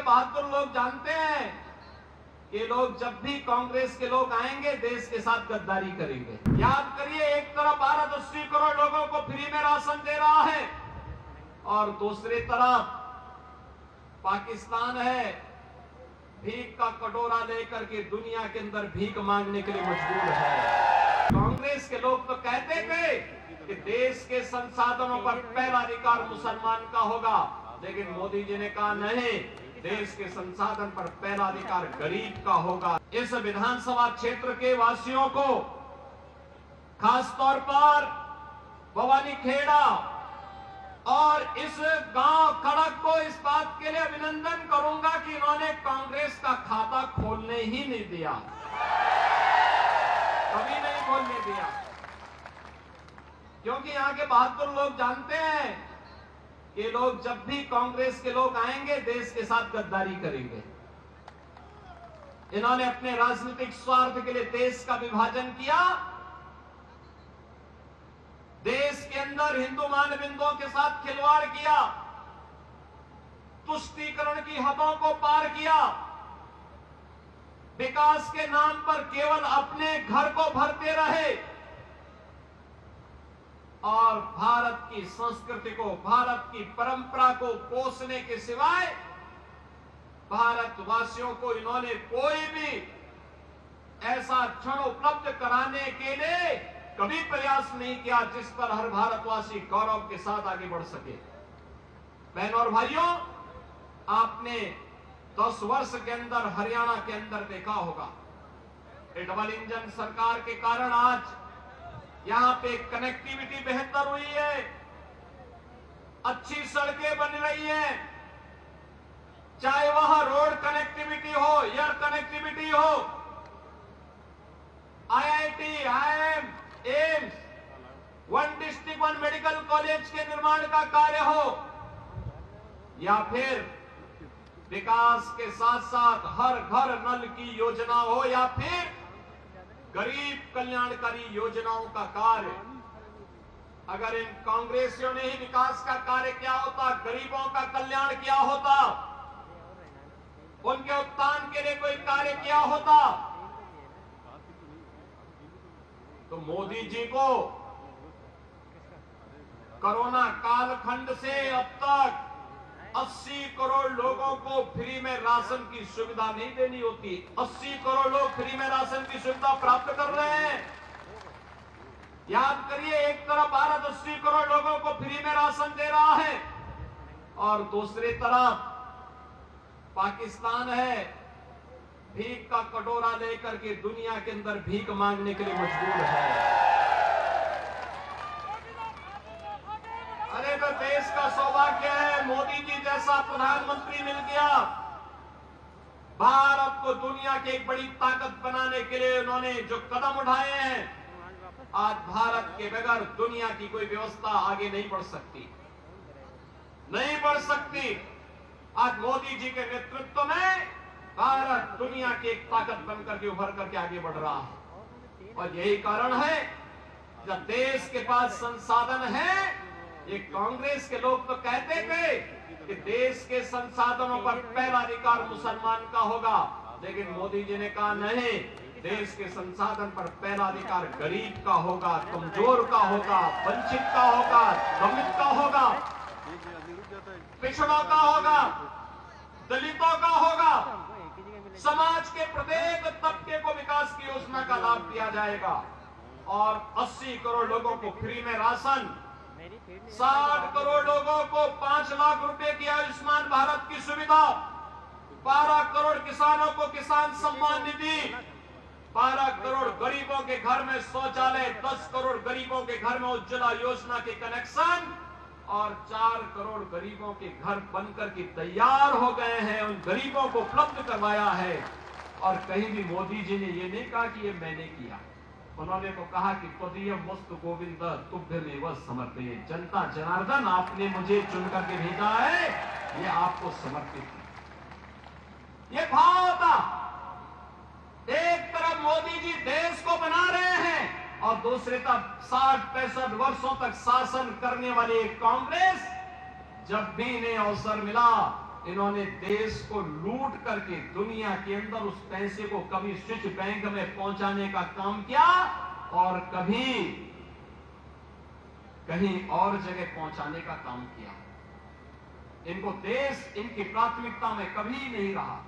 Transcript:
बहादुर लोग जानते हैं कि लोग जब भी कांग्रेस के लोग आएंगे देश के साथ गद्दारी करेंगे। याद करिए, एक तरफ भारत 80 करोड़ लोगों को फ्री में राशन दे रहा है और दूसरी तरफ पाकिस्तान है भीख का कटोरा लेकर के दुनिया के अंदर भीख मांगने के लिए मजबूर है। कांग्रेस के लोग तो कहते थे कि देश के संसाधनों पर पहला अधिकार मुसलमान का होगा, लेकिन मोदी जी ने कहा नहीं, देश के संसाधन पर पहला अधिकार गरीब का होगा। इस विधानसभा क्षेत्र के वासियों को, खासतौर पर भवानी खेड़ा और इस गांव खड़क को इस बात के लिए अभिनंदन करूंगा कि इन्होंने कांग्रेस का खाता खोलने ही नहीं दिया, कभी नहीं खोलने दिया, क्योंकि यहां के बहादुर लोग जानते हैं कि लोग जब भी कांग्रेस के लोग आएंगे देश के साथ गद्दारी करेंगे। इन्होंने अपने राजनीतिक स्वार्थ के लिए देश का विभाजन किया, देश के अंदर हिंदू मानबिंदुओं के साथ खिलवाड़ किया, तुष्टीकरण की हदों को पार किया, विकास के नाम पर केवल अपने घर को भरते रहे और भारत की संस्कृति को, भारत की परंपरा को पोषने के सिवाय भारतवासियों को इन्होंने कोई भी ऐसा क्षण उपलब्ध कराने के लिए कभी प्रयास नहीं किया जिस पर हर भारतवासी गौरव के साथ आगे बढ़ सके। बहनों और भाइयों, आपने 10 वर्ष के अंदर हरियाणा के अंदर देखा होगा, डबल इंजन सरकार के कारण आज यहां पे कनेक्टिविटी बेहतर हुई है, अच्छी सड़कें बन रही हैं, चाहे वह रोड कनेक्टिविटी हो, एयर कनेक्टिविटी हो, IIT, IIM, AIIMS, one district one medical college के निर्माण का कार्य हो, या फिर विकास के साथ साथ हर घर नल की योजना हो, या फिर गरीब कल्याणकारी योजनाओं का कार्य। अगर इन कांग्रेसियों ने ही विकास का कार्य किया होता, गरीबों का कल्याण किया होता, उनके उत्थान के लिए कोई कार्य किया होता, तो मोदी जी को कोरोना कालखंड से अब तक 80 करोड़ लोगों को फ्री में राशन की सुविधा नहीं देनी होती। 80 करोड़ लोग फ्री में राशन की सुविधा प्राप्त कर रहे हैं। याद करिए, एक तरफ भारत 80 करोड़ लोगों को फ्री में राशन दे रहा है और दूसरी तरफ पाकिस्तान है भीख का कटोरा लेकर के दुनिया के अंदर भीख मांगने के लिए मजबूर है। अरे तो देश का सौभाग्य है, मोदी जी जैसा प्रधानमंत्री मिल गया। भारत को दुनिया की एक बड़ी ताकत बनाने के लिए उन्होंने जो कदम उठाए हैं, आज भारत के बगैर दुनिया की कोई व्यवस्था आगे नहीं बढ़ सकती, नहीं बढ़ सकती। आज मोदी जी के नेतृत्व में भारत दुनिया की एक ताकत बनकर के उभर करके आगे बढ़ रहा है और यही कारण है जब देश के पास संसाधन है। ये कांग्रेस के लोग तो कहते थे कि देश के संसाधनों पर पहला अधिकार मुसलमान का होगा, लेकिन मोदी जी ने कहा नहीं, देश के संसाधन पर पहला अधिकार गरीब का होगा, कमजोर का होगा, वंचित का होगा, दलित का होगा, पिछड़ों का होगा, दलितों का होगा। समाज के प्रत्येक तबके को विकास की योजना का लाभ दिया जाएगा और 80 करोड़ लोगों को फ्री में राशन, 60 करोड़ लोगों को 5 लाख रुपए की आयुष्मान भारत की सुविधा, 12 करोड़ किसानों को किसान सम्मान निधि, 12 करोड़ गरीबों के घर में शौचालय, 10 करोड़ गरीबों के घर में उज्ज्वला योजना के कनेक्शन और 4 करोड़ गरीबों के घर बनकर के तैयार हो गए हैं। उन गरीबों को उपलब्ध करवाया है और कहीं भी मोदी जी ने ये नहीं कहा कि ये मैंने किया। उन्होंने तो कहा कि त्वदीय वस्तु गोविंद तुभ्यमेव समर्पये, जनता जनार्दन आपने मुझे चुन करके भेजा है, ये आपको समर्पित है। ये भाव था। एक तरफ मोदी जी देश को बना रहे हैं और दूसरी तरफ 60-65 वर्षों तक शासन करने वाली कांग्रेस जब भी इन्हें अवसर मिला इन्होंने देश को लूट करके दुनिया के अंदर उस पैसे को कभी स्विच बैंक में पहुंचाने का काम किया और कभी कहीं और जगह पहुंचाने का काम किया। इनको देश इनकी प्राथमिकता में कभी नहीं रहा।